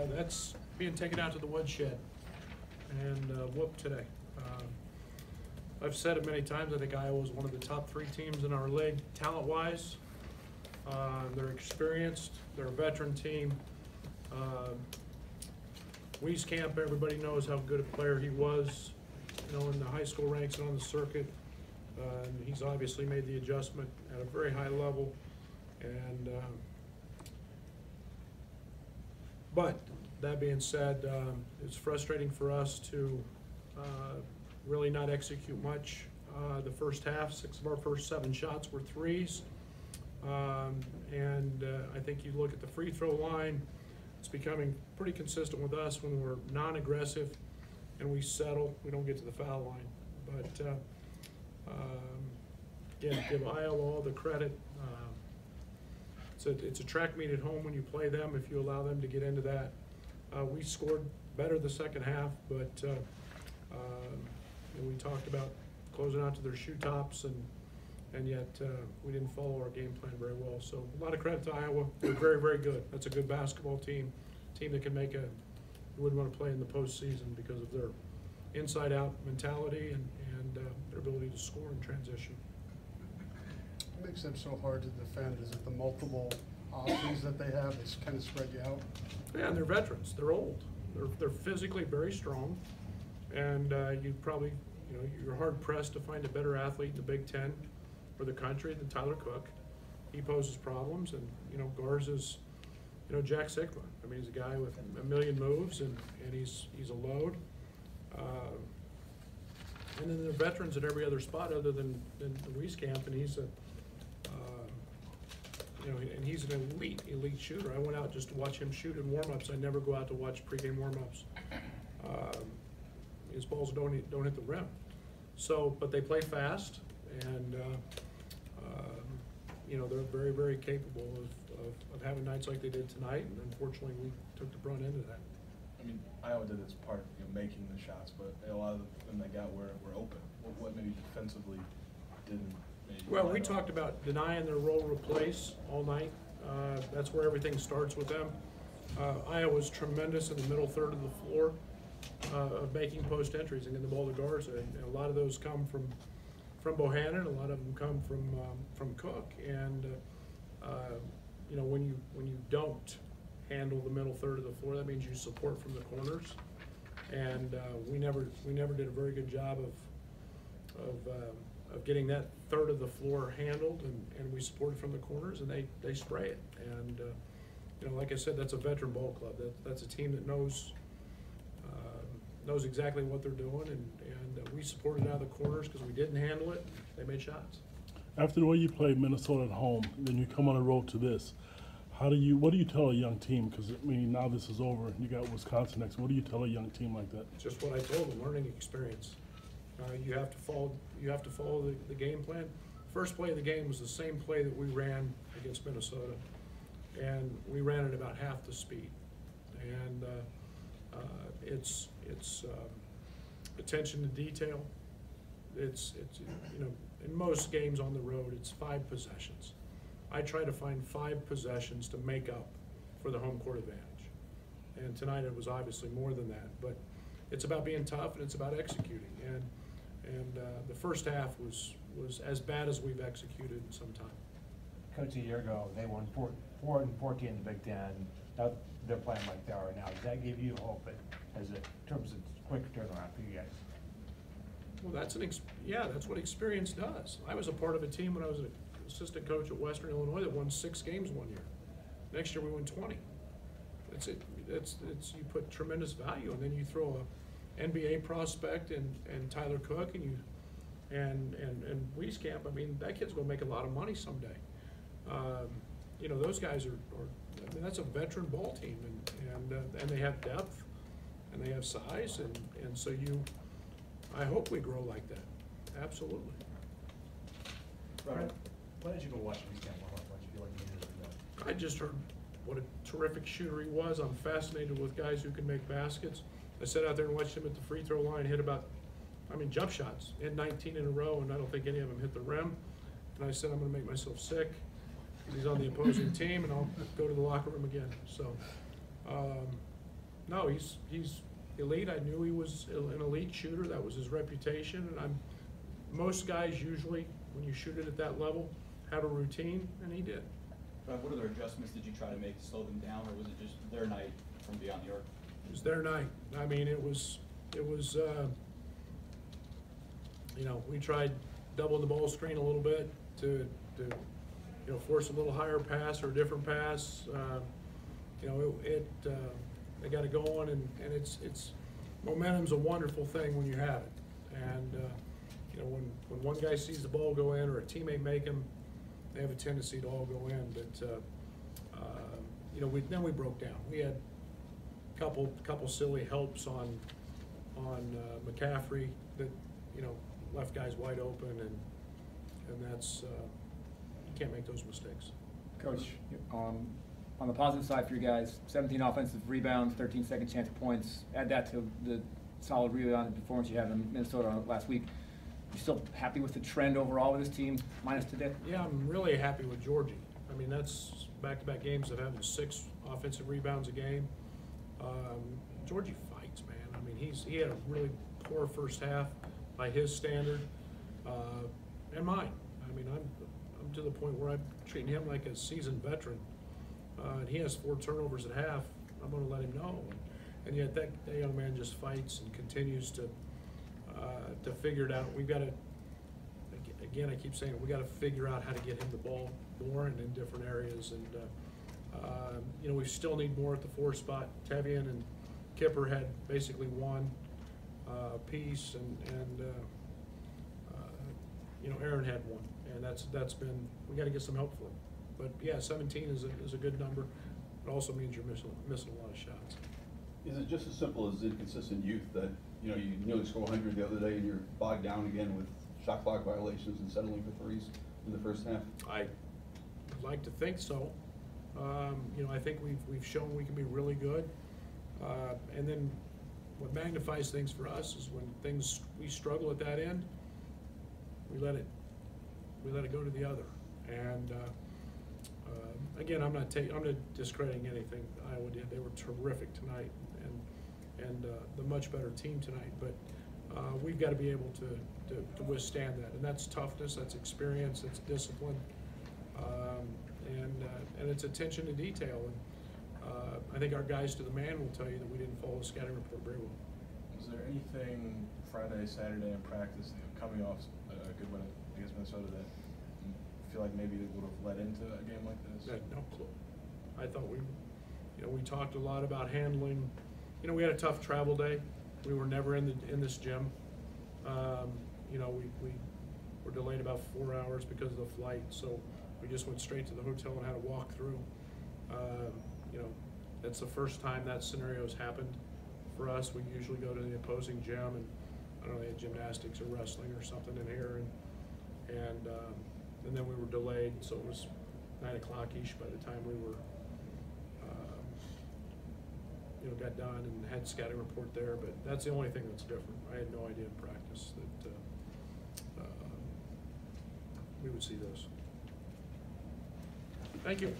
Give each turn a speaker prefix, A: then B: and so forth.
A: That's being taken out to the woodshed and whooped today. I've said it many times, I think Iowa is one of the top 3 teams in our league, talent-wise. They're experienced, they're a veteran team. Wieskamp, everybody knows how good a player he was, in the high school ranks and on the circuit. And he's obviously made the adjustment at a very high level. And but that being said, it's frustrating for us to really not execute much. The first half, 6 of our first 7 shots were threes. And I think you look at the free throw line, it's becoming pretty consistent with us when we're non-aggressive and we settle, we don't get to the foul line. But again, give Iowa all the credit. It's a track meet at home when you play them, if you allow them to get into that. We scored better the second half, but we talked about closing out to their shoe tops, and yet we didn't follow our game plan very well. So a lot of credit to Iowa. They're very, very good. That's a good basketball team that can make you wouldn't want to play in the postseason because of their inside-out mentality and their ability to score in transition.
B: What makes them so hard to defend? Is it the multiple options that they have? They kind of spread you out?
A: Yeah, and they're veterans. They're old. They're physically very strong, and you probably, you're hard-pressed to find a better athlete in the Big Ten or the country than Tyler Cook. He poses problems, and Garza's, Jack Sigma. I mean, he's a guy with a million moves, and he's a load. And then they're veterans at every other spot other than Wieskamp, and he's and he's an elite shooter. I went out just to watch him shoot in warm-ups. I never go out to watch pregame warm-ups. His balls don't hit the rim. So, but they play fast, and they're very, very capable of having nights like they did tonight. And unfortunately, we took the brunt into that.
C: I mean, Iowa did its part, making the shots, but a lot of them they got were open. What maybe defensively didn't?
A: Well, we talked about denying their roll replace all night. That's where everything starts with them. Iowa's tremendous in the middle third of the floor of making post entries and getting the ball to Garza. And a lot of those come from Bohannon. A lot of them come from Cook. And when you don't handle the middle third of the floor, that means you support from the corners. And we never did a very good job of getting that third of the floor handled, and we supported from the corners, and they spray it. And like I said, that's a veteran ball club. That's a team that knows exactly what they're doing, and we supported out of the corners because we didn't handle it. They made shots.
D: After the way you played Minnesota at home, then you come on a road to this. What do you tell a young team? Because now this is over. You got Wisconsin next. What do you tell a young team like that?
A: Just what I told them: learning experience. You have to follow the game plan. First play of the game was the same play that we ran against Minnesota, and we ran at about half the speed. And it's attention to detail. It's in most games on the road, it's 5 possessions. I try to find 5 possessions to make up for the home court advantage. And tonight it was obviously more than that, but it's about being tough and it's about executing. And the first half was as bad as we've executed in some time.
E: Coach, a year ago they won 4-14 in the Big Ten. Now they're playing like they are now. Does that give you hope in terms of quick turnaround for you guys?
A: Well, that's what experience does. I was a part of a team when I was an assistant coach at Western Illinois that won 6 games one year. Next year we won 20. You put tremendous value, and then you throw a NBA prospect and Tyler Cook and Wieskamp. I mean, that kid's gonna make a lot of money someday. Those guys are that's a veteran ball team, and they have depth and they have size, and so I hope we grow like that. Absolutely.
E: Right. Why did you go watch Wieskamp? Why did you feel like you needed to go?
A: I just heard what a terrific shooter he was. I'm fascinated with guys who can make baskets. I sat out there and watched him at the free throw line hit jump shots, hit 19 in a row, and I don't think any of them hit the rim. And I said, I'm going to make myself sick because he's on the opposing team, and I'll go to the locker room again. So, No, he's elite. I knew he was an elite shooter. That was his reputation. And most guys usually, when you shoot it at that level, have a routine, and he did.
F: What other adjustments did you try to make to slow them down, or was it just their night from beyond the arc?
A: It was their night. I mean, it was, you know, we tried doubling the ball screen a little bit to you know, force a little higher pass or a different pass. You know, they got it going, and it's momentum's a wonderful thing when you have it. And you know, when one guy sees the ball go in or a teammate make him, they have a tendency to all go in. But you know, then we broke down. We had a couple silly helps on McCaffrey that, you know, left guys wide open, and that's you can't make those mistakes.
G: Coach, on the positive side for you guys, 17 offensive rebounds, 13 second chance points. Add that to the solid rebound performance you had in Minnesota last week. You still happy with the trend overall with this team, minus today?
A: Yeah, I'm really happy with Georgie. I mean, that's back-to-back games of having 6 offensive rebounds a game. Georgie fights, man. I mean, he had a really poor first half by his standard, and mine. I mean, I'm to the point where I'm treating him like a seasoned veteran. And he has 4 turnovers at half. I'm going to let him know. And yet that young man just fights and continues to figure it out. We've got to, again, I keep saying it, we got to figure out how to get him the ball more and in different areas. And you know, we still need more at the 4 spot. Tevian and Kipper had basically one piece, and you know, Aaron had one, and that's been, we got to get some help for him. But yeah, 17 is a good number. It also means you're missing a lot of shots.
H: Is it just as simple as inconsistent youth that, you know, you nearly score 100 the other day and you're bogged down again with shot clock violations and settling for threes in the first half?
A: I'd like to think so. You know, I think we've shown we can be really good. And then what magnifies things for us is when we struggle at that end, we let it go to the other. And again, I'm not discrediting anything Iowa did. They were terrific tonight, and the much better team tonight. But we've got to be able to withstand that, and that's toughness, that's experience, that's discipline, and it's attention to detail. And I think our guys to the man will tell you that we didn't follow the scouting report very well.
C: Was there anything Friday, Saturday in practice, you know, coming off a good win against Minnesota, that you feel like maybe it would have led into a game like this?
A: I had no clue. I thought we talked a lot about handling. You know, we had a tough travel day. We were never in this gym. You know, we were delayed about 4 hours because of the flight, so we just went straight to the hotel and had a walk through. You know, that's the first time that scenario has happened for us. We usually go to the opposing gym, and I don't know, they had gymnastics or wrestling or something in here, and then we were delayed, so it was 9 o'clock-ish by the time we were, you know, got done and had scouting report there. But that's the only thing that's different. I had no idea in practice that we would see those. Thank you.